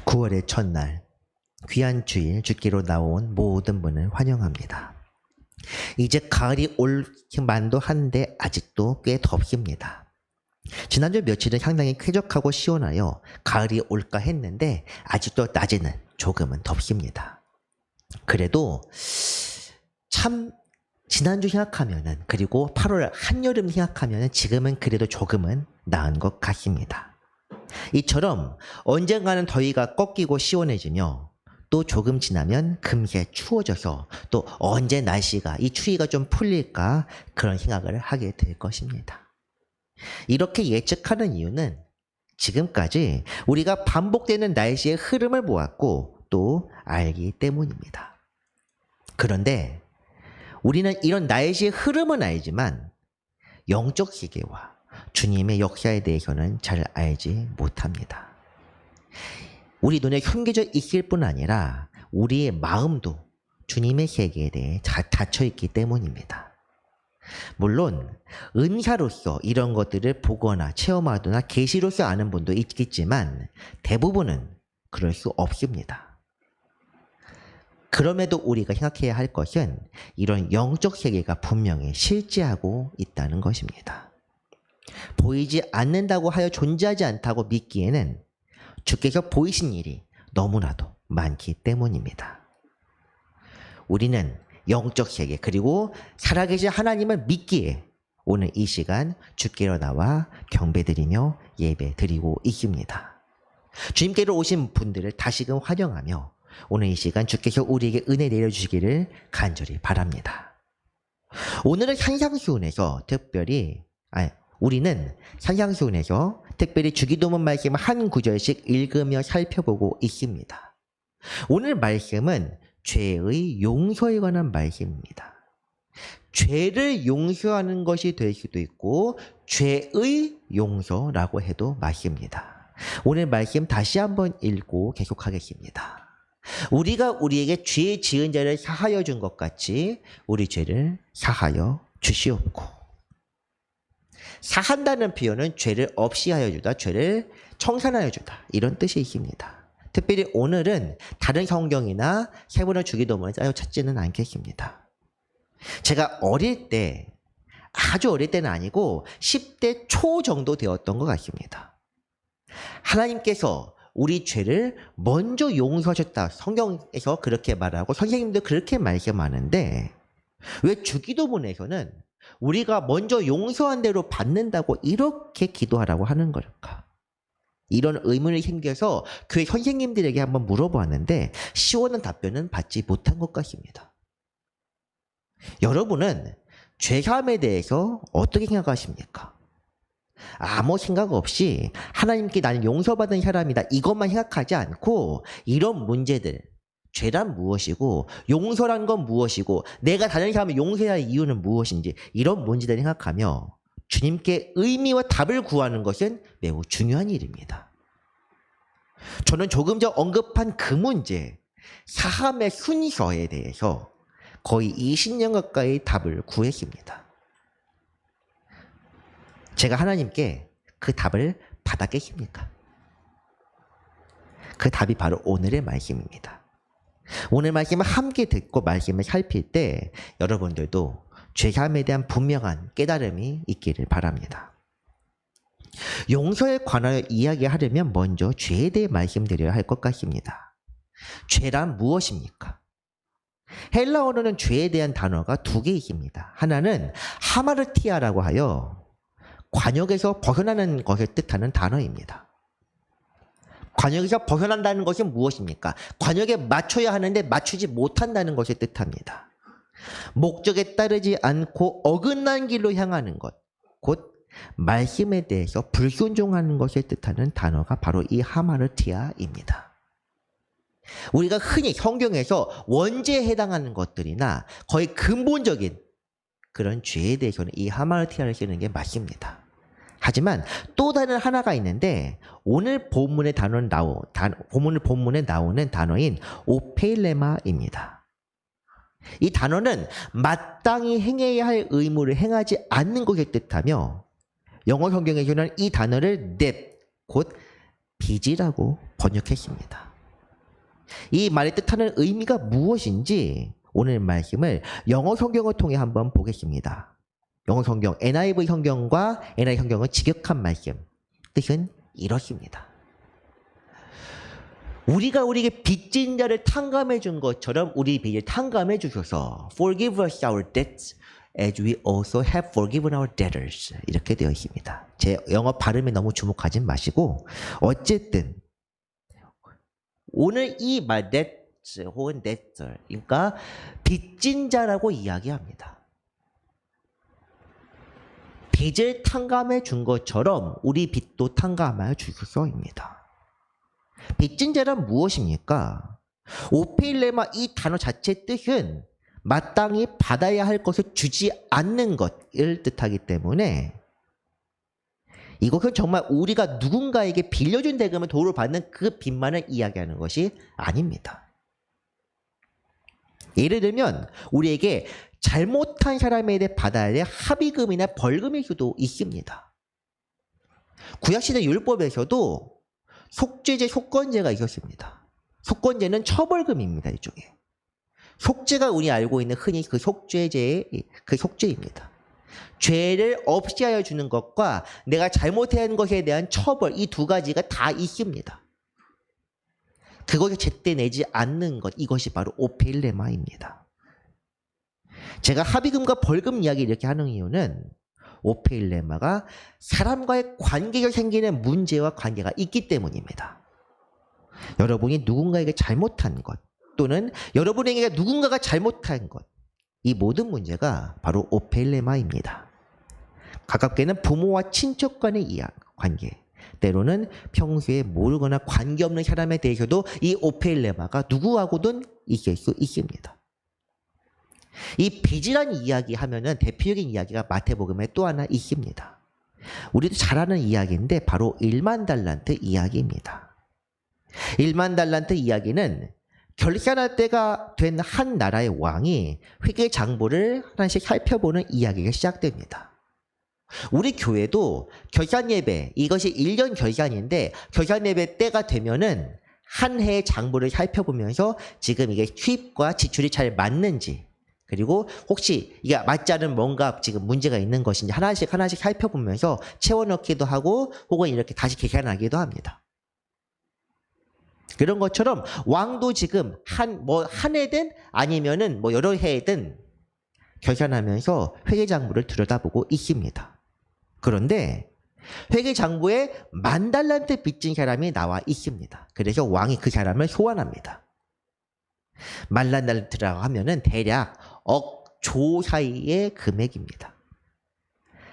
9월의 첫날 귀한 주일 주기로 나온 모든 분을 환영합니다. 이제 가을이 올 만도 한데 아직도 꽤 덥습니다. 지난주 며칠은 상당히 쾌적하고 시원하여 가을이 올까 했는데 아직도 낮에는 조금은 덥습니다. 그래도 참 지난주 생각하면은, 그리고 8월 한여름 생각하면은 지금은 그래도 조금은 나은 것 같습니다. 이처럼 언젠가는 더위가 꺾이고 시원해지며 또 조금 지나면 금세 추워져서 또 언제 날씨가 이 추위가 좀 풀릴까 그런 생각을 하게 될 것입니다. 이렇게 예측하는 이유는 지금까지 우리가 반복되는 날씨의 흐름을 보았고 또 알기 때문입니다. 그런데 우리는 이런 날씨의 흐름은 알지만 영적 세계와 주님의 역사에 대해서는 잘 알지 못합니다. 우리 눈에 현겨져 있을 뿐 아니라 우리의 마음도 주님의 세계에 대해 닫혀 있기 때문입니다. 물론 은사로서 이런 것들을 보거나 체험하거나 계시로서 아는 분도 있겠지만 대부분은 그럴 수 없습니다. 그럼에도 우리가 생각해야 할 것은 이런 영적 세계가 분명히 실제하고 있다는 것입니다. 보이지 않는다고 하여 존재하지 않다고 믿기에는 주께서 보이신 일이 너무나도 많기 때문입니다. 우리는 영적 세계 그리고 살아계신 하나님을 믿기에 오늘 이 시간 주께로 나와 경배드리며 예배드리고 있습니다. 주님께로 오신 분들을 다시금 환영하며 오늘 이 시간 주께서 우리에게 은혜 내려주시기를 간절히 바랍니다. 오늘은 산상수훈에서 우리는 산상수훈에서 특별히 주기도문 말씀 한 구절씩 읽으며 살펴보고 있습니다. 오늘 말씀은 죄의 용서에 관한 말씀입니다. 죄를 용서하는 것이 될 수도 있고 죄의 용서라고 해도 맞습니다. 오늘 말씀 다시 한번 읽고 계속하겠습니다. 우리가 우리에게 죄 지은 자를 사하여 준 것 같이 우리 죄를 사하여 주시옵고. 사한다는 표현은 죄를 없이 하여 주다, 죄를 청산하여 주다 이런 뜻이 있습니다. 특별히 오늘은 다른 성경이나 세번의 주기도문을 짜여 찾지는 않겠습니다. 제가 어릴 때, 아주 어릴 때는 아니고 10대 초 정도 되었던 것 같습니다. 하나님께서 우리 죄를 먼저 용서하셨다. 성경에서 그렇게 말하고 선생님도 그렇게 말씀하는데 왜 주기도문에서는 우리가 먼저 용서한 대로 받는다고 이렇게 기도하라고 하는 걸까? 이런 의문이 생겨서 교회 선생님들에게 한번 물어보았는데 시원한 답변은 받지 못한 것 같습니다. 여러분은 죄사함에 대해서 어떻게 생각하십니까? 아무 생각 없이 하나님께 나는 용서받은 사람이다 이것만 생각하지 않고 이런 문제들, 죄란 무엇이고 용서란 건 무엇이고 내가 다른 사람을 용서해야 할 이유는 무엇인지 이런 문제들을 생각하며 주님께 의미와 답을 구하는 것은 매우 중요한 일입니다. 저는 조금 전 언급한 그 문제, 사함의 순서에 대해서 거의 20년 가까이 답을 구했습니다. 제가 하나님께 그 답을 받았겠습니까? 그 답이 바로 오늘의 말씀입니다. 오늘 말씀을 함께 듣고 말씀을 살필 때 여러분들도 죄사함에 대한 분명한 깨달음이 있기를 바랍니다. 용서에 관하여 이야기하려면 먼저 죄에 대해 말씀드려야 할 것 같습니다. 죄란 무엇입니까? 헬라어로는 죄에 대한 단어가 두 개 있습니다. 하나는 하마르티아라고 하여 관역에서 벗어나는 것을 뜻하는 단어입니다. 관역에서 벗어난다는 것은 무엇입니까? 관역에 맞춰야 하는데 맞추지 못한다는 것을 뜻합니다. 목적에 따르지 않고 어긋난 길로 향하는 것, 곧 말씀에 대해서 불순종하는 것을 뜻하는 단어가 바로 이 하마르티아입니다. 우리가 흔히 성경에서 원죄에 해당하는 것들이나 거의 근본적인 그런 죄에 대해서는 이 하마르티아를 쓰는 게 맞습니다. 하지만 또 다른 하나가 있는데 오늘 본문에 나오는 단어인 오페일레마입니다. 이 단어는 마땅히 행해야 할 의무를 행하지 않는 것을 뜻하며 영어 성경에서는 이 단어를 넵, 곧 빚이라고 번역했습니다. 이 말의 뜻하는 의미가 무엇인지 오늘 말씀을 영어 성경을 통해 한번 보겠습니다. 영어 성경 NIV 성경과 NIV 성경은 직역한 말씀. 뜻은 이렇습니다. 우리가 우리에게 빚진 자를 탕감해 준 것처럼 우리 빚을 탕감해 주셔서 Forgive us our debts as we also have forgiven our debtors. 이렇게 되어 있습니다. 제 영어 발음에 너무 주목하지 마시고 어쨌든 오늘 이 말 debts 혹은 debtor 그러니까 빚진 자라고 이야기합니다. 빚을 탕감해 준 것처럼 우리 빚도 탕감하여 주소서입니다. 빚진 자란 무엇입니까? 오페일레마 이 단어 자체의 뜻은 마땅히 받아야 할 것을 주지 않는 것을 뜻하기 때문에 이것은 정말 우리가 누군가에게 빌려준 대금을 도로 받는 그 빚만을 이야기하는 것이 아닙니다. 예를 들면 우리에게 잘못한 사람에 대해 받아야 될 합의금이나 벌금일 수도 있습니다. 구약시대 율법에서도 속죄제, 속건제가 있었습니다. 속건제는 처벌금입니다. 일종의. 속죄가 우리 알고 있는 흔히 그 속죄제의 그 속죄입니다. 죄를 없이 하여 주는 것과 내가 잘못한 것에 대한 처벌 이 두 가지가 다 있습니다. 그것을 제때 내지 않는 것 이것이 바로 오페일레마입니다. 제가 합의금과 벌금 이야기 이렇게 하는 이유는 오페일레마가 사람과의 관계가 생기는 문제와 관계가 있기 때문입니다. 여러분이 누군가에게 잘못한 것 또는 여러분에게 누군가가 잘못한 것 이 모든 문제가 바로 오페일레마입니다. 가깝게는 부모와 친척 간의 관계 때로는 평소에 모르거나 관계없는 사람에 대해서도 이 오페일레마가 누구하고든 있을 수 있습니다. 이 빚이란 이야기 하면은 대표적인 이야기가 마태복음에 또 하나 있습니다. 우리도 잘 아는 이야기인데 바로 1만 달란트 이야기입니다. 1만 달란트 이야기는 결산할 때가 된 한 나라의 왕이 회계 장부를 하나씩 살펴보는 이야기가 시작됩니다. 우리 교회도 결산 예배 이것이 1년 결산인데 결산 예배 때가 되면은 한 해의 장부를 살펴보면서 지금 이게 수입과 지출이 잘 맞는지 그리고 혹시 이게 맞지 않은 뭔가 지금 문제가 있는 것인지 하나씩 살펴보면서 채워넣기도 하고 혹은 이렇게 다시 계산하기도 합니다. 그런 것처럼 왕도 지금 한 해든 아니면은 여러 해든 결산하면서 회계장부를 들여다보고 있습니다. 그런데 회계장부에 1만 달란트 빚진 사람이 나와 있습니다. 그래서 왕이 그 사람을 소환합니다. 1만 달란트라고 하면은 대략 억조 사이의 금액입니다.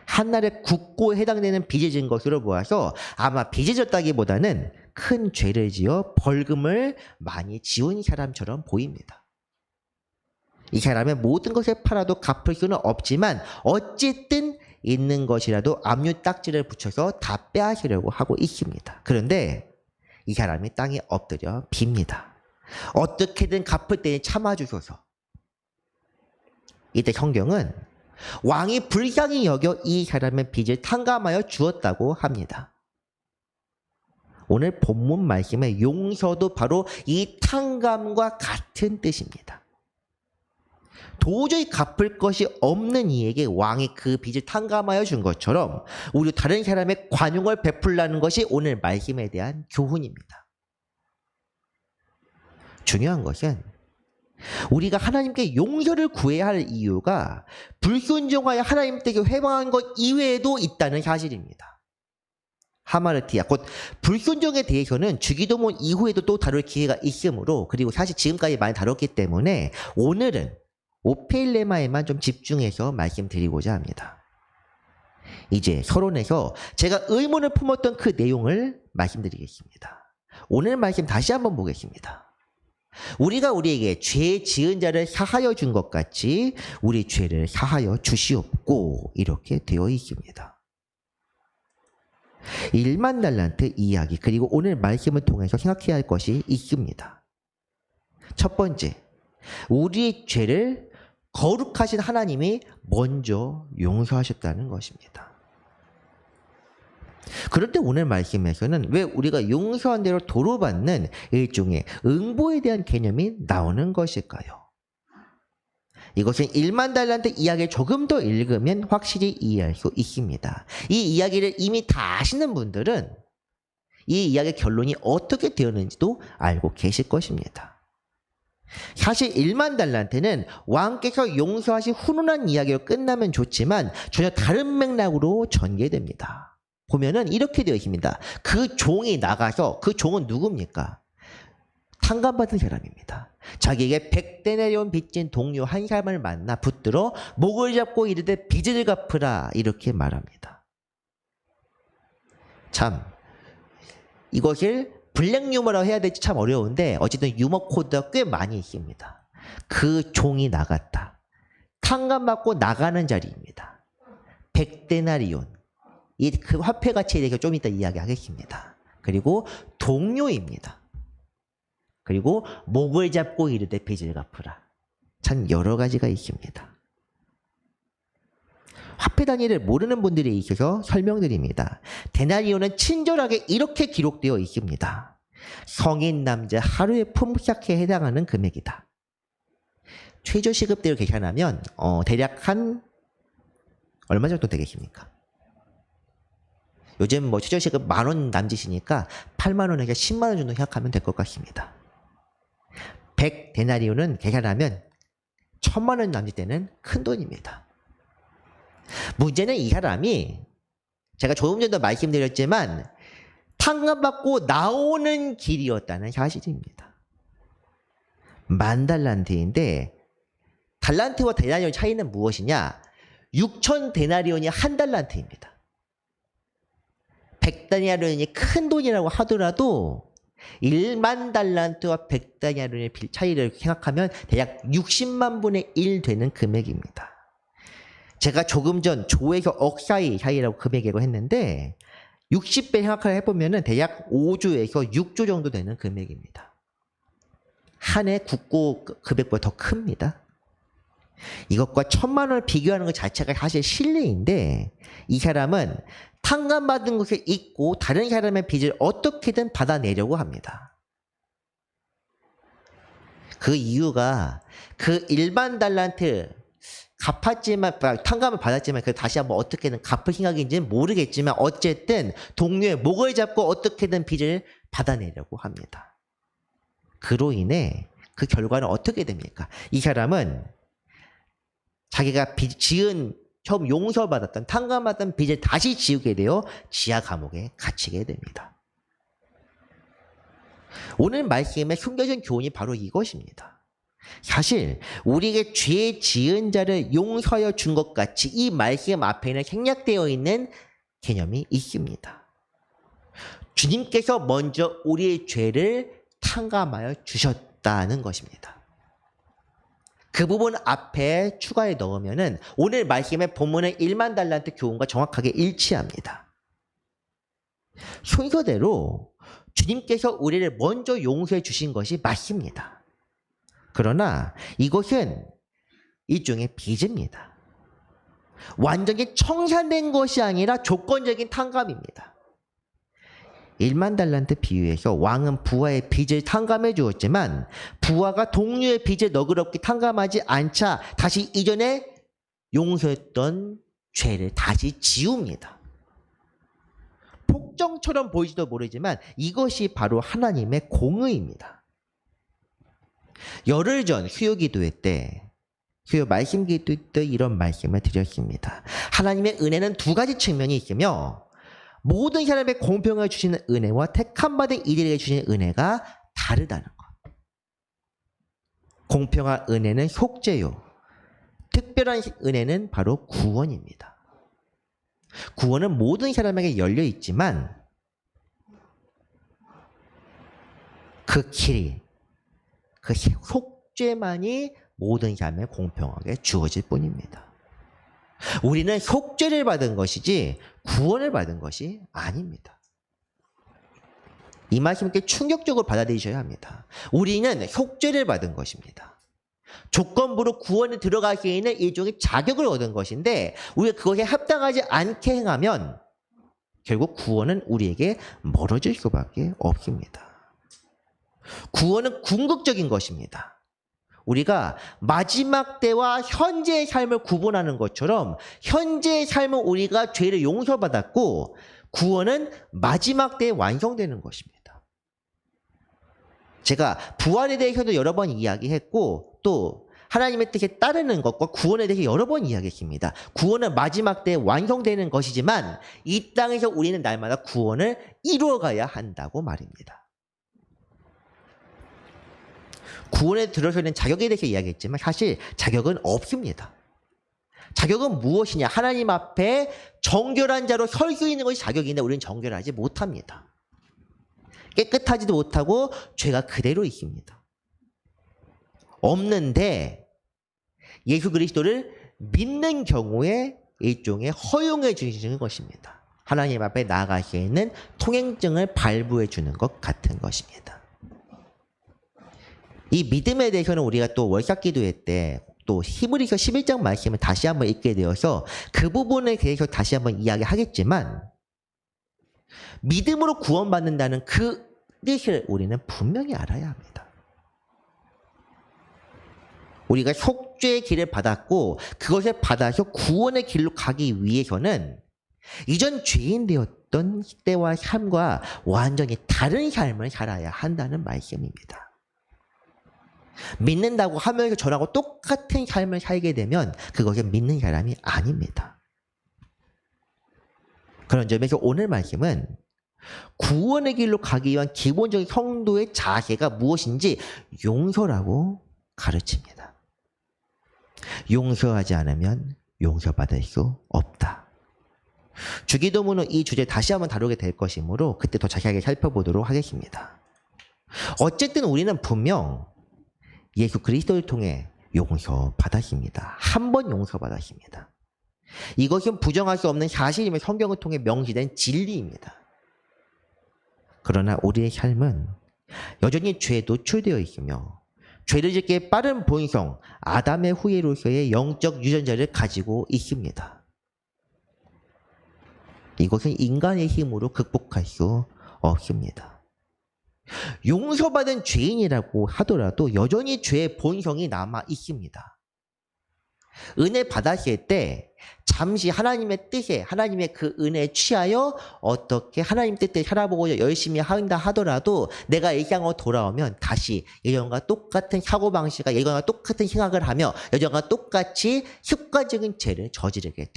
한 날의 국고에 해당되는 빚이 진 것으로 보아서 아마 빚이 졌다기보다는 큰 죄를 지어 벌금을 많이 지은 사람처럼 보입니다. 이 사람의 모든 것을 팔아도 갚을 수는 없지만 어쨌든 있는 것이라도 압류 딱지를 붙여서 다 빼앗으려고 하고 있습니다. 그런데 이 사람이 땅에 엎드려 빕니다. 어떻게든 갚을 때에 참아주소서. 이때 성경은 왕이 불쌍히 여겨 이 사람의 빚을 탕감하여 주었다고 합니다. 오늘 본문 말씀의 용서도 바로 이 탕감과 같은 뜻입니다. 도저히 갚을 것이 없는 이에게 왕이 그 빚을 탕감하여 준 것처럼 우리 다른 사람의 관용을 베풀라는 것이 오늘 말씀에 대한 교훈입니다. 중요한 것은 우리가 하나님께 용서를 구해야 할 이유가 불순종하여 하나님께 회방한 것 이외에도 있다는 사실입니다. 하마르티아 곧 불순종에 대해서는 주기도문 이후에도 또 다룰 기회가 있으므로 그리고 사실 지금까지 많이 다뤘기 때문에 오늘은 오페일레마에만 좀 집중해서 말씀드리고자 합니다. 이제 서론에서 제가 의문을 품었던 그 내용을 말씀드리겠습니다. 오늘 말씀 다시 한번 보겠습니다. 우리가 우리에게 죄 지은 자를 사하여 준 것 같이 우리 죄를 사하여 주시옵고 이렇게 되어 있습니다. 1만 달란트 이야기 그리고 오늘 말씀을 통해서 생각해야 할 것이 있습니다. 첫 번째, 우리의 죄를 거룩하신 하나님이 먼저 용서하셨다는 것입니다. 그런데 오늘 말씀에서는 왜 우리가 용서한 대로 도로받는 일종의 응보에 대한 개념이 나오는 것일까요? 이것은 1만 달란트 이야기를 조금 더 읽으면 확실히 이해할 수 있습니다. 이 이야기를 이미 다 아시는 분들은 이 이야기의 결론이 어떻게 되었는지도 알고 계실 것입니다. 사실 1만 달란트는 왕께서 용서하신 훈훈한 이야기로 끝나면 좋지만 전혀 다른 맥락으로 전개됩니다. 보면은 이렇게 되어 있습니다. 그 종이 나가서, 그 종은 누굽니까? 탕감받은 사람입니다. 자기에게 100데나리온 빚진 동료 한 사람을 만나 붙들어 목을 잡고 이르되 빚을 갚으라, 이렇게 말합니다. 참, 이것을 블랙 유머라고 해야 될지 참 어려운데 어쨌든 유머 코드가 꽤 많이 있습니다. 그 종이 나갔다. 탕감받고 나가는 자리입니다. 100데나리온. 그 화폐 가치에 대해서 좀 이따 이야기하겠습니다. 그리고 동료입니다. 그리고 목을 잡고 이르되 빚을 갚으라. 참 여러 가지가 있습니다. 화폐 단위를 모르는 분들에 있어서 설명드립니다. 데나리온은 친절하게 이렇게 기록되어 있습니다. 성인 남자 하루의 품삯에 해당하는 금액이다. 최저시급대로 계산하면 대략 한 얼마 정도 되겠습니까? 요즘 뭐 최저시급 10,000원 남짓이니까 80,000원에서 100,000원 정도 생각하면 될 것 같습니다. 100데나리온은 계산하면 10,000,000원 남짓 되는 큰 돈입니다. 문제는 이 사람이 제가 조금 전도 말씀드렸지만 탕감받고 나오는 길이었다는 사실입니다. 10,000달란트인데 달란트와 데나리온 차이는 무엇이냐? 6,000데나리온이 한 달란트입니다. 100데나리온이 큰 돈이라고 하더라도 1만 달란트와 100데나리온의 차이를 생각하면 대략 60만 분의 1 되는 금액입니다. 제가 조금 전 조에서 억 사이라고 금액이라고 했는데 60배 생각을 해보면 대략 5조에서 6조 정도 되는 금액입니다. 한 해 국고 금액보다 더 큽니다. 이것과 1,000만 원을 비교하는 것 자체가 사실 실례인데 이 사람은 탕감받은 것을 잊고 다른 사람의 빚을 어떻게든 받아내려고 합니다. 그 이유가 그 1만 달란트 갚았지만, 탕감을 받았지만 그 다시 한번 어떻게든 갚을 생각인지는 모르겠지만 어쨌든 동료의 목을 잡고 어떻게든 빚을 받아내려고 합니다. 그로 인해 그 결과는 어떻게 됩니까? 이 사람은 자기가 지은 처음 용서받았던 탕감받았던 빚을 다시 지우게 되어 지하 감옥에 갇히게 됩니다. 오늘 말씀에 숨겨진 교훈이 바로 이것입니다. 사실 우리에게 죄 지은 자를 용서하여 준 것 같이 이 말씀 앞에는 생략되어 있는 개념이 있습니다. 주님께서 먼저 우리의 죄를 탕감하여 주셨다는 것입니다. 그 부분 앞에 추가해 넣으면은 오늘 말씀의 본문의 1만 달란트 교훈과 정확하게 일치합니다. 순서대로 주님께서 우리를 먼저 용서해 주신 것이 맞습니다. 그러나 이것은 일종의 빚입니다. 완전히 청산된 것이 아니라 조건적인 탕감입니다. 1만 달란트 비유에서 왕은 부하의 빚을 탕감해 주었지만 부하가 동료의 빚을 너그럽게 탕감하지 않자 다시 이전에 용서했던 죄를 다시 지웁니다. 폭정처럼 보이지도 모르지만 이것이 바로 하나님의 공의입니다. 열흘 전 수요기도회 때 수요 말씀 기도 때 이런 말씀을 드렸습니다. 하나님의 은혜는 두 가지 측면이 있으며 모든 사람의 공평을 주시는 은혜와 택함받은 이들에게 주시는 은혜가 다르다는 것. 공평한 은혜는 속죄요. 특별한 은혜는 바로 구원입니다. 구원은 모든 사람에게 열려 있지만 그 길이, 그 속죄만이 모든 사람에 공평하게 주어질 뿐입니다. 우리는 속죄를 받은 것이지 구원을 받은 것이 아닙니다. 이 말씀을 충격적으로 받아들이셔야 합니다. 우리는 속죄를 받은 것입니다. 조건부로 구원에 들어가기에는 일종의 자격을 얻은 것인데 우리가 그것에 합당하지 않게 행하면 결국 구원은 우리에게 멀어질 수밖에 없습니다. 구원은 궁극적인 것입니다. 우리가 마지막 때와 현재의 삶을 구분하는 것처럼 현재의 삶은 우리가 죄를 용서받았고 구원은 마지막 때에 완성되는 것입니다. 제가 부활에 대해서도 여러 번 이야기했고 또 하나님의 뜻에 따르는 것과 구원에 대해서 여러 번 이야기했습니다. 구원은 마지막 때에 완성되는 것이지만 이 땅에서 우리는 날마다 구원을 이루어가야 한다고 말입니다. 구원에 들어서는 자격에 대해서 이야기했지만 사실 자격은 없습니다. 자격은 무엇이냐? 하나님 앞에 정결한 자로 설 수 있는 것이 자격인데 우리는 정결하지 못합니다. 깨끗하지도 못하고 죄가 그대로 있습니다. 없는데 예수 그리스도를 믿는 경우에 일종의 허용해 주시는 것입니다. 하나님 앞에 나아가기에는 통행증을 발부해 주는 것 같은 것입니다. 이 믿음에 대해서는 우리가 또 월삭 기도회 때 또 히브리서 11장 말씀을 다시 한번 읽게 되어서 그 부분에 대해서 다시 한번 이야기하겠지만 믿음으로 구원받는다는 그 뜻을 우리는 분명히 알아야 합니다. 우리가 속죄의 길을 받았고 그것을 받아서 구원의 길로 가기 위해서는 이전 죄인 되었던 때와 삶과 완전히 다른 삶을 살아야 한다는 말씀입니다. 믿는다고 하면서 저라고 똑같은 삶을 살게 되면 그것은 믿는 사람이 아닙니다. 그런 점에서 오늘 말씀은 구원의 길로 가기 위한 기본적인 성도의 자세가 무엇인지 용서라고 가르칩니다. 용서하지 않으면 용서받을 수 없다. 주기도문은 이 주제 다시 한번 다루게 될 것이므로 그때 더 자세하게 살펴보도록 하겠습니다. 어쨌든 우리는 분명 예수 그리스도를 통해 용서받았습니다. 한 번 용서받았습니다. 이것은 부정할 수 없는 사실이며 성경을 통해 명시된 진리입니다. 그러나 우리의 삶은 여전히 죄에 노출되어 있으며 죄를 짓기에 빠른 본성, 아담의 후예로서의 영적 유전자를 가지고 있습니다. 이것은 인간의 힘으로 극복할 수 없습니다. 용서받은 죄인이라고 하더라도 여전히 죄의 본성이 남아 있습니다. 은혜 받았을 때 잠시 하나님의 뜻에 하나님의 그 은혜에 취하여 어떻게 하나님 뜻대로 살아보고자 열심히 한다 하더라도 내가 일상으로 돌아오면 다시 예전과 똑같은 사고방식과 예전과 똑같은 생각을 하며 예전과 똑같이 습관적인 죄를 저지르게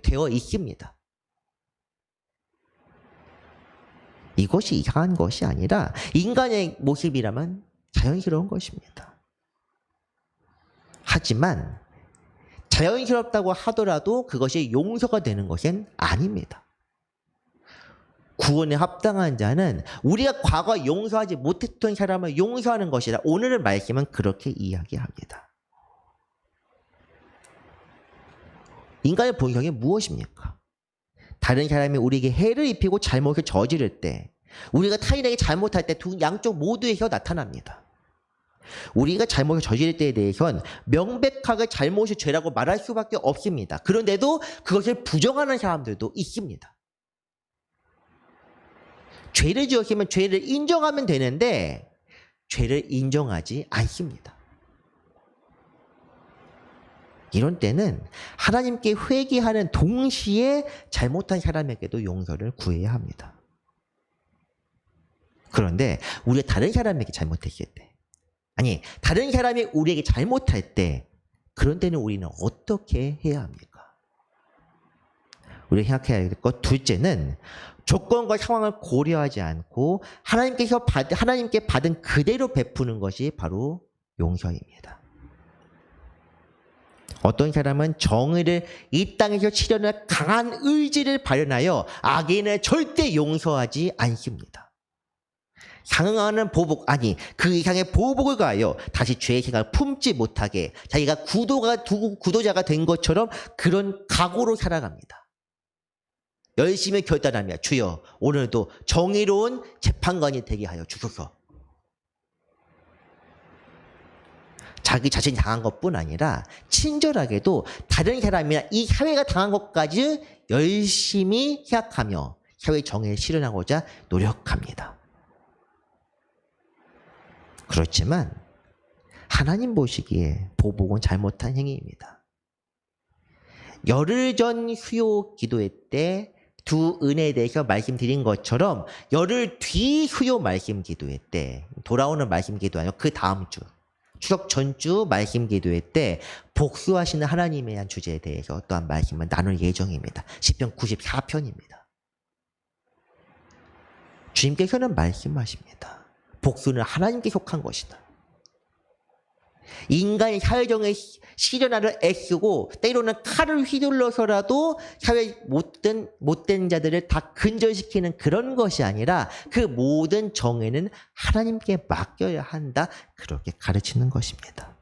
되어 있습니다. 이것이 이상한 것이 아니라 인간의 모습이라면 자연스러운 것입니다. 하지만 자연스럽다고 하더라도 그것이 용서가 되는 것은 아닙니다. 구원에 합당한 자는 우리가 과거 용서하지 못했던 사람을 용서하는 것이다. 오늘의 말씀은 그렇게 이야기합니다. 인간의 본성이 무엇입니까? 다른 사람이 우리에게 해를 입히고 잘못을 저지를 때 우리가 타인에게 잘못할 때 두 양쪽 모두에서 나타납니다. 우리가 잘못을 저지를 때에 대해서는 명백하게 잘못이 죄라고 말할 수밖에 없습니다. 그런데도 그것을 부정하는 사람들도 있습니다. 죄를 지었으면 죄를 인정하면 되는데 죄를 인정하지 않습니다. 이런 때는 하나님께 회개하는 동시에 잘못한 사람에게도 용서를 구해야 합니다. 그런데 우리가 다른 사람에게 잘못했을 때, 아니 다른 사람이 우리에게 잘못할 때 그런 때는 우리는 어떻게 해야 합니까? 우리가 생각해야 될 것 둘째는 조건과 상황을 고려하지 않고 하나님께 받은 그대로 베푸는 것이 바로 용서입니다. 어떤 사람은 정의를 이 땅에서 치려는 강한 의지를 발현하여 악인을 절대 용서하지 않습니다. 상응하는 보복, 아니 그 이상의 보복을 가하여 다시 죄의 생각을 품지 못하게 자기가 구도자가 된 것처럼 그런 각오로 살아갑니다. 열심히 결단하며 주여 오늘도 정의로운 재판관이 되게 하여 주소서. 자기 자신이 당한 것뿐 아니라 친절하게도 다른 사람이나 이 사회가 당한 것까지 열심히 생각하며 사회 정의를 실현하고자 노력합니다. 그렇지만 하나님 보시기에 보복은 잘못한 행위입니다. 열흘 전 수요 기도회 때 두 은혜에 대해서 말씀드린 것처럼 열흘 뒤 수요 말씀 기도회 때, 돌아오는 말씀 기도 아니고 그 다음 주 추석 전주 말씀 기도회 때 복수하시는 하나님에 대한 주제에 대해서 또한 말씀을 나눌 예정입니다. 시편 94편입니다. 주님께서는 말씀하십니다. 복수는 하나님께 속한 것이다. 인간이 사회정의 실현하려 애쓰고 때로는 칼을 휘둘러서라도 사회 못된 자들을 다 근절시키는 그런 것이 아니라 그 모든 정의는 하나님께 맡겨야 한다. 그렇게 가르치는 것입니다.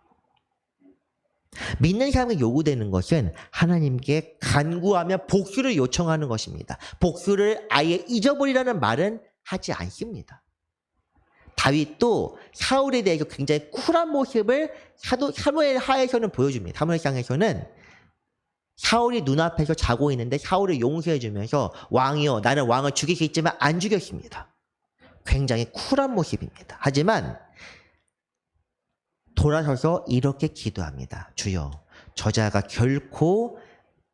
믿는 사람에게 요구되는 것은 하나님께 간구하며 복수를 요청하는 것입니다. 복수를 아예 잊어버리라는 말은 하지 않습니다. 다윗도 사울에 대해서 굉장히 쿨한 모습을 사무엘 하에서는 보여줍니다. 사무엘상에서는 사울이 눈앞에서 자고 있는데 사울을 용서해 주면서 왕이여 나는 왕을 죽일 수 있지만 안 죽였습니다. 굉장히 쿨한 모습입니다. 하지만 돌아서서 이렇게 기도합니다. 주여 저자가 결코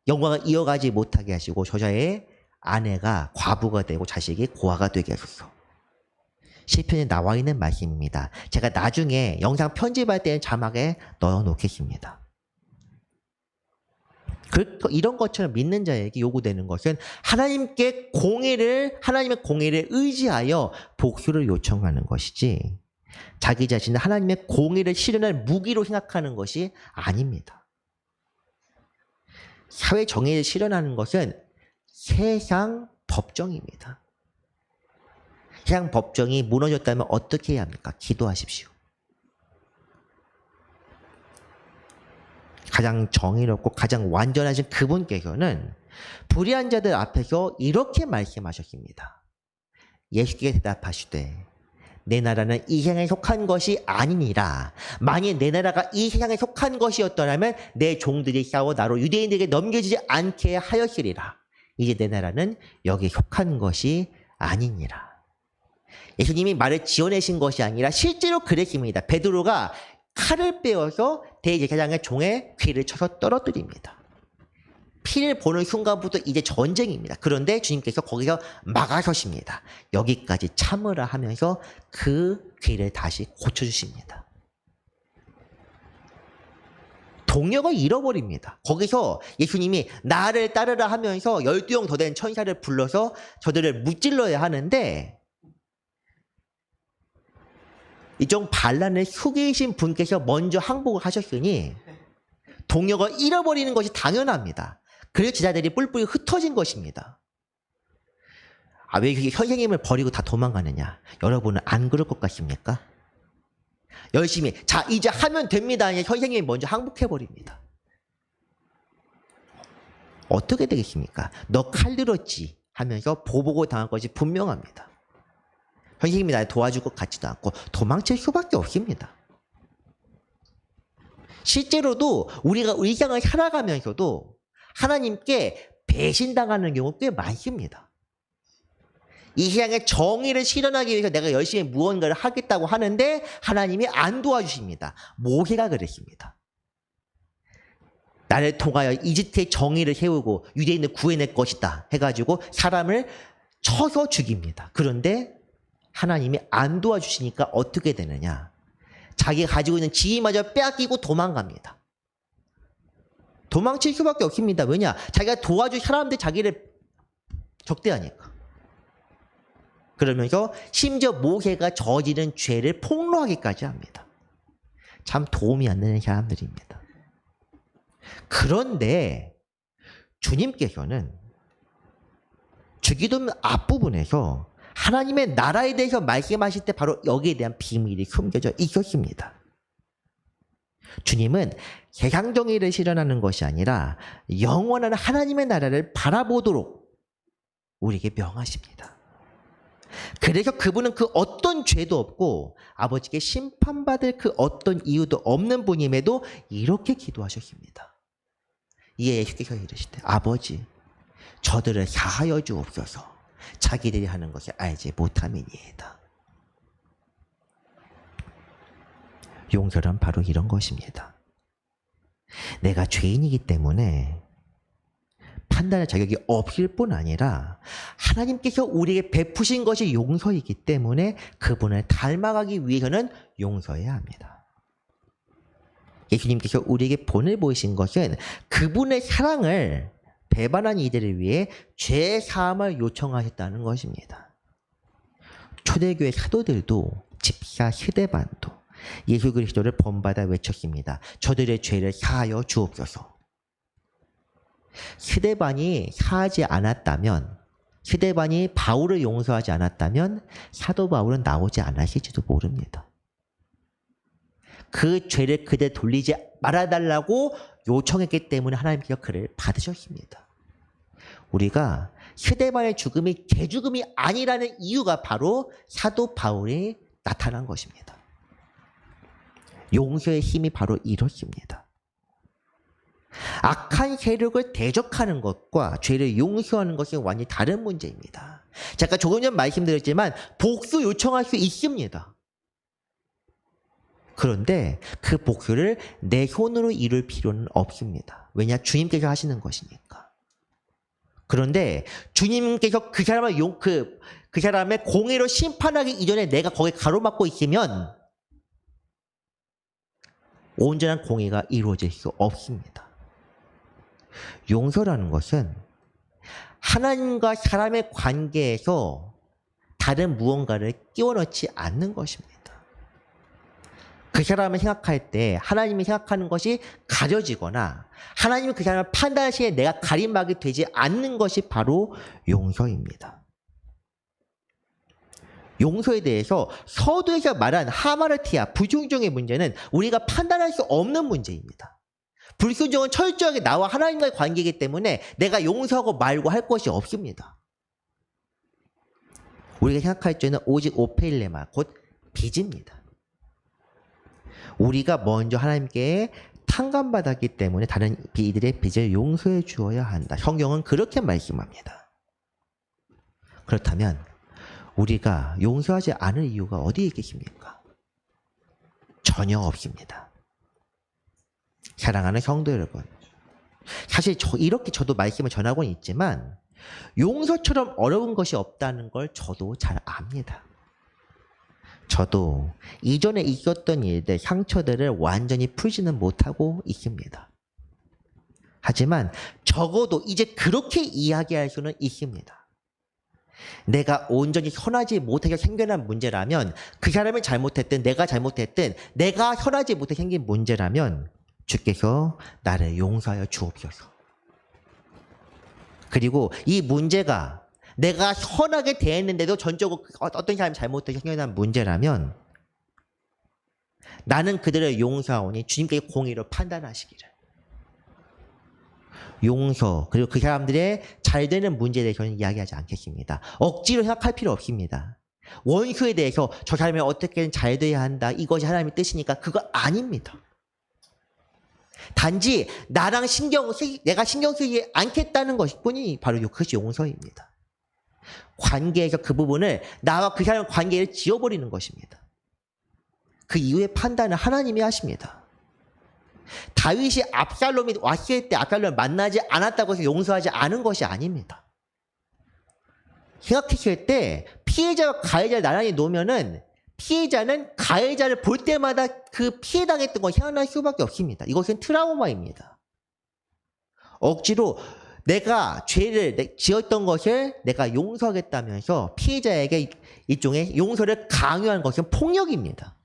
영광을 이어가지 못하게 하시고 저자의 아내가 과부가 되고 자식이 고아가 되게 하소서. 시편에 나와 있는 말씀입니다. 제가 나중에 영상 편집할 때는 자막에 넣어놓겠습니다. 이런 것처럼 믿는 자에게 요구되는 것은 하나님의 공의를 의지하여 복수를 요청하는 것이지 자기 자신을 하나님의 공의를 실현할 무기로 생각하는 것이 아닙니다. 사회 정의를 실현하는 것은 세상 법정입니다. 세상 법정이 무너졌다면 어떻게 해야 합니까? 기도하십시오. 가장 정의롭고 가장 완전하신 그분께서는 불의한 자들 앞에서 이렇게 말씀하셨습니다. 예수께서 대답하시되 내 나라는 이 세상에 속한 것이 아니니라. 만일 내 나라가 이 세상에 속한 것이었더라면 내 종들이 싸워 나로 유대인들에게 넘겨지지 않게 하였으리라. 이제 내 나라는 여기에 속한 것이 아니니라. 예수님이 말을 지어내신 것이 아니라 실제로 그랬습니다. 베드로가 칼을 빼어서 대제사장의 종의 귀를 쳐서 떨어뜨립니다. 피를 보는 순간부터 이제 전쟁입니다. 그런데 주님께서 거기서 막아서십니다. 여기까지 참으라 하면서 그 귀를 다시 고쳐주십니다. 동력을 잃어버립니다. 거기서 예수님이 나를 따르라 하면서 12형 더 된 천사를 불러서 저들을 무찔러야 하는데 이종 반란을 속이신 분께서 먼저 항복을 하셨으니 동력을 잃어버리는 것이 당연합니다. 그래서 제자들이 뿔뿔이 흩어진 것입니다. 왜 선생님을 버리고 다 도망가느냐? 여러분은 안 그럴 것 같습니까? 열심히 자 이제 하면 됩니다. 선생님이 먼저 항복해버립니다. 어떻게 되겠습니까? 너 칼 들었지 하면서 보복을 당할 것이 분명합니다. 선생님이 날 도와줄 것 같지도 않고 도망칠 수밖에 없습니다. 실제로도 우리가 일상을 살아가면서도 하나님께 배신당하는 경우 꽤 많습니다. 이 세상의 정의를 실현하기 위해서 내가 열심히 무언가를 하겠다고 하는데 하나님이 안 도와주십니다. 모세가 그랬습니다. 나를 통하여 이집트의 정의를 세우고 유대인을 구해낼 것이다 해가지고 사람을 쳐서 죽입니다. 그런데 하나님이 안 도와주시니까 어떻게 되느냐? 자기가 가지고 있는 지위마저 빼앗기고 도망갑니다. 도망칠 수밖에 없습니다. 왜냐? 자기가 도와줄 사람들 자기를 적대하니까. 그러면서 심지어 모세가 저지른 죄를 폭로하기까지 합니다. 참 도움이 안 되는 사람들입니다. 그런데 주님께서는 주기도문 앞부분에서 하나님의 나라에 대해서 말씀하실 때 바로 여기에 대한 비밀이 숨겨져 있었습니다. 주님은 세상 정의를 실현하는 것이 아니라 영원한 하나님의 나라를 바라보도록 우리에게 명하십니다. 그래서 그분은 그 어떤 죄도 없고 아버지께 심판받을 그 어떤 이유도 없는 분임에도 이렇게 기도하셨습니다. 이에 예수께서 이르시되 아버지 저들을 사하여 주옵소서. 자기들이 하는 것을 알지 못함이니이다. 용서란 바로 이런 것입니다. 내가 죄인이기 때문에 판단할 자격이 없을 뿐 아니라 하나님께서 우리에게 베푸신 것이 용서이기 때문에 그분을 닮아가기 위해서는 용서해야 합니다. 예수님께서 우리에게 본을 보이신 것은 그분의 사랑을 배반한 이들을 위해 죄 사함을 요청하셨다는 것입니다. 초대교회 사도들도 집사 스데반도 예수 그리스도를 본받아 외쳤습니다. 저들의 죄를 사하여 주옵소서. 스데반이 사하지 않았다면, 스데반이 바울을 용서하지 않았다면 사도 바울은 나오지 않았을지도 모릅니다. 그 죄를 그대 돌리지 말아달라고 요청했기 때문에 하나님께서 그를 받으셨습니다. 우리가 스데반의 죽음이 제 죽음이 아니라는 이유가 바로 사도 바울이 나타난 것입니다. 용서의 힘이 바로 이렇습니다. 악한 세력을 대적하는 것과 죄를 용서하는 것은 완전히 다른 문제입니다. 제가 조금 전 말씀드렸지만 복수 요청할 수 있습니다. 그런데 그 복수를 내 손으로 이룰 필요는 없습니다. 왜냐? 주님께서 하시는 것이니까. 그런데 주님께서 그 사람의 공의로 심판하기 이전에 내가 거기에 가로막고 있으면 온전한 공의가 이루어질 수 없습니다. 용서라는 것은 하나님과 사람의 관계에서 다른 무언가를 끼워 넣지 않는 것입니다. 그 사람을 생각할 때 하나님이 생각하는 것이 가려지거나 하나님이 그 사람을 판단할 시에 내가 가림막이 되지 않는 것이 바로 용서입니다. 용서에 대해서 서두에서 말한 하마르티아, 불순종의 문제는 우리가 판단할 수 없는 문제입니다. 불순종은 철저하게 나와 하나님과의 관계이기 때문에 내가 용서하고 말고 할 것이 없습니다. 우리가 생각할 때는 오직 오페일레마, 곧 빚입니다. 우리가 먼저 하나님께 탕감받았기 때문에 다른 이들의 빚을 용서해 주어야 한다. 성경은 그렇게 말씀합니다. 그렇다면 우리가 용서하지 않을 이유가 어디에 있겠습니까? 전혀 없습니다. 사랑하는 성도 여러분, 사실 이렇게 저도 말씀을 전하고는 있지만 용서처럼 어려운 것이 없다는 걸 저도 잘 압니다. 저도 이전에 있었던 일들, 상처들을 완전히 풀지는 못하고 있습니다. 하지만 적어도 이제 그렇게 이야기할 수는 있습니다. 내가 온전히 선하지 못하게 생겨난 문제라면, 그 사람이 잘못했든 내가 잘못했든 내가 선하지 못하게 생긴 문제라면 주께서 나를 용서하여 주옵소서. 그리고 이 문제가 내가 선하게 대했는데도 전적으로 어떤 사람이 잘못해서 생겨난 문제라면 나는 그들을 용서하오니 주님께서 공의로 판단하시기를. 용서, 그리고 그 사람들의 잘 되는 문제에 대해서는 이야기하지 않겠습니다. 억지로 생각할 필요 없습니다. 원수에 대해서 저 사람이 어떻게든 잘 돼야 한다, 이것이 하나님의 뜻이니까, 그거 아닙니다. 단지 내가 신경 쓰지 않겠다는 것뿐이 바로 그것이 용서입니다. 관계에서 그 부분을, 나와 그 사람 관계를 지워버리는 것입니다. 그 이후의 판단은 하나님이 하십니다. 다윗이 압살롬이 왔을 때 압살롬을 만나지 않았다고 해서 용서하지 않은 것이 아닙니다. 생각했을 때 피해자와 가해자를 나란히 놓으면은 피해자는 가해자를 볼 때마다 그 피해당했던 걸 생각날 수밖에 없습니다. 이것은 트라우마입니다. 억지로 내가 죄를 지었던 것을 내가 용서하겠다면서 피해자에게 일종의 용서를 강요하는 것은 폭력입니다.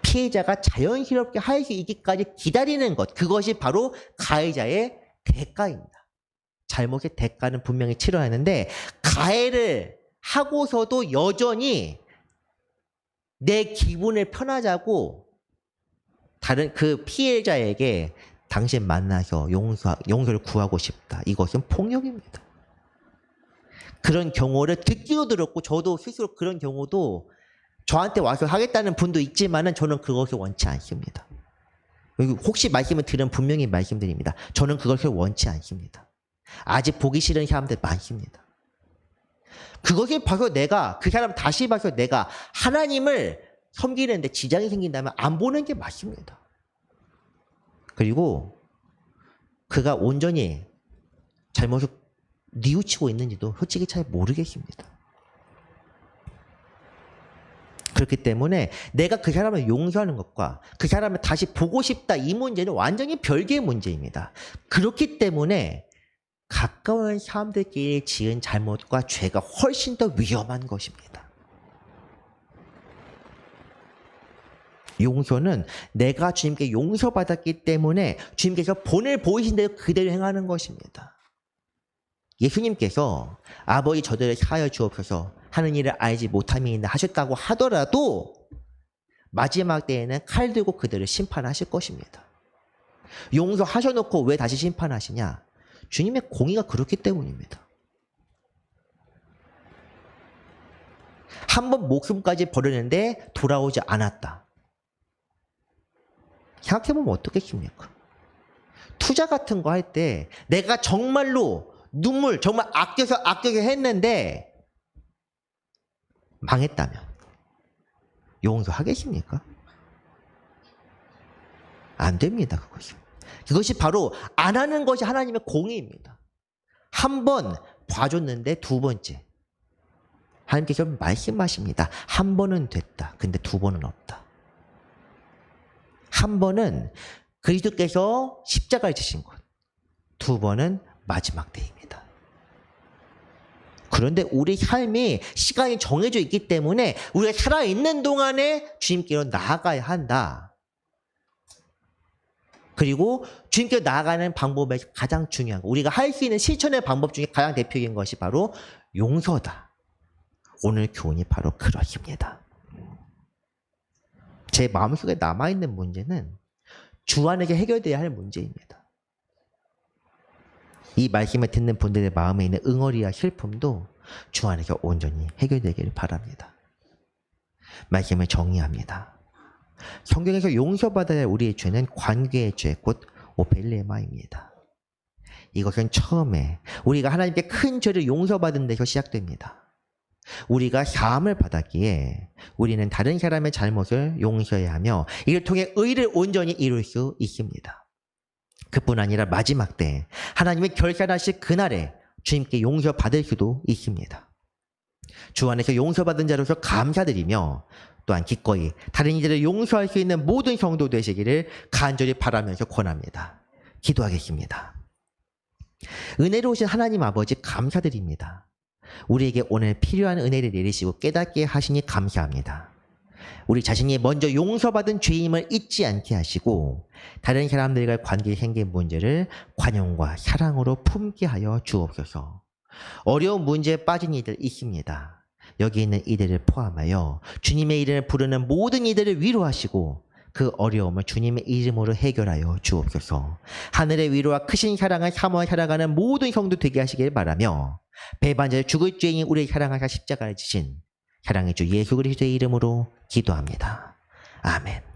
피해자가 자연스럽게 할 수 있기까지 기다리는 것, 그것이 바로 가해자의 대가입니다. 잘못의 대가는 분명히 치러야 하는데, 가해를 하고서도 여전히 내 기분을 편하자고 다른 그 피해자에게 당신 만나서 용서를 구하고 싶다, 이것은 폭력입니다. 그런 경우를 듣기도 들었고 저도 스스로 그런 경우도 저한테 와서 하겠다는 분도 있지만은 저는 그것을 원치 않습니다. 혹시 말씀을 들은 분명히 말씀드립니다. 저는 그것을 원치 않습니다. 아직 보기 싫은 사람들 많습니다. 그것을 봐서 내가, 그 사람 다시 봐서 내가 하나님을 섬기는데 지장이 생긴다면 안 보는 게 맞습니다. 그리고 그가 온전히 잘못을 뉘우치고 있는지도 솔직히 잘 모르겠습니다. 그렇기 때문에 내가 그 사람을 용서하는 것과 그 사람을 다시 보고 싶다, 이 문제는 완전히 별개의 문제입니다. 그렇기 때문에 가까운 사람들끼리 지은 잘못과 죄가 훨씬 더 위험한 것입니다. 용서는 내가 주님께 용서받았기 때문에 주님께서 본을 보이신 대로 그대로 행하는 것입니다. 예수님께서 아버지 저들을 사하여 주옵소서 하는 일을 알지 못함이나 하셨다고 하더라도 마지막 때에는 칼 들고 그들을 심판하실 것입니다. 용서하셔놓고 왜 다시 심판하시냐? 주님의 공의가 그렇기 때문입니다. 한 번 목숨까지 버렸는데 돌아오지 않았다. 생각해보면 어떻겠습니까? 투자 같은 거 할 때 내가 정말로 눈물 정말 아껴서 했는데 망했다면 용서하겠습니까? 안 됩니다. 그것이 바로 안 하는 것이 하나님의 공의입니다. 한 번 봐줬는데 두 번째 하나님께서 말씀하십니다. 한 번은 됐다. 근데 두 번은 없다. 한 번은 그리스도께서 십자가에 지신 것, 두 번은 마지막 때입니다. 그런데 우리 삶이 시간이 정해져 있기 때문에 우리가 살아있는 동안에 주님께로 나아가야 한다. 그리고 주님께로 나아가는 방법에서 가장 중요한 거, 우리가 할 수 있는 실천의 방법 중에 가장 대표적인 것이 바로 용서다. 오늘 교훈이 바로 그것입니다. 제 마음속에 남아있는 문제는 주 안에서 해결돼야 할 문제입니다. 이 말씀을 듣는 분들의 마음에 있는 응어리와 슬픔도 주 안에서 온전히 해결되기를 바랍니다. 말씀을 정리합니다. 성경에서 용서받아야 할 우리의 죄는 관계의 죄, 곧 오펠레마입니다. 이것은 처음에 우리가 하나님께 큰 죄를 용서받은 데서 시작됩니다. 우리가 사함을 받았기에 우리는 다른 사람의 잘못을 용서해야 하며 이를 통해 의를 온전히 이룰 수 있습니다. 그뿐 아니라 마지막 때 하나님의 결산하실 그날에 주님께 용서받을 수도 있습니다. 주 안에서 용서받은 자로서 감사드리며 또한 기꺼이 다른 이들을 용서할 수 있는 모든 성도 되시기를 간절히 바라면서 권합니다. 기도하겠습니다. 은혜로우신 하나님 아버지 감사드립니다. 우리에게 오늘 필요한 은혜를 내리시고 깨닫게 하시니 감사합니다. 우리 자신이 먼저 용서받은 죄임을 잊지 않게 하시고 다른 사람들과의 관계에 생긴 문제를 관용과 사랑으로 품게 하여 주옵소서. 어려운 문제에 빠진 이들 있습니다. 여기 있는 이들을 포함하여 주님의 이름을 부르는 모든 이들을 위로하시고 그 어려움을 주님의 이름으로 해결하여 주옵소서. 하늘의 위로와 크신 사랑을 사모하 살아가는 모든 성도 되게 하시길 바라며 배반자의 죽을 죄인이 우리를 사랑하사 십자가에 지신 사랑의 주 예수 그리스도의 이름으로 기도합니다. 아멘.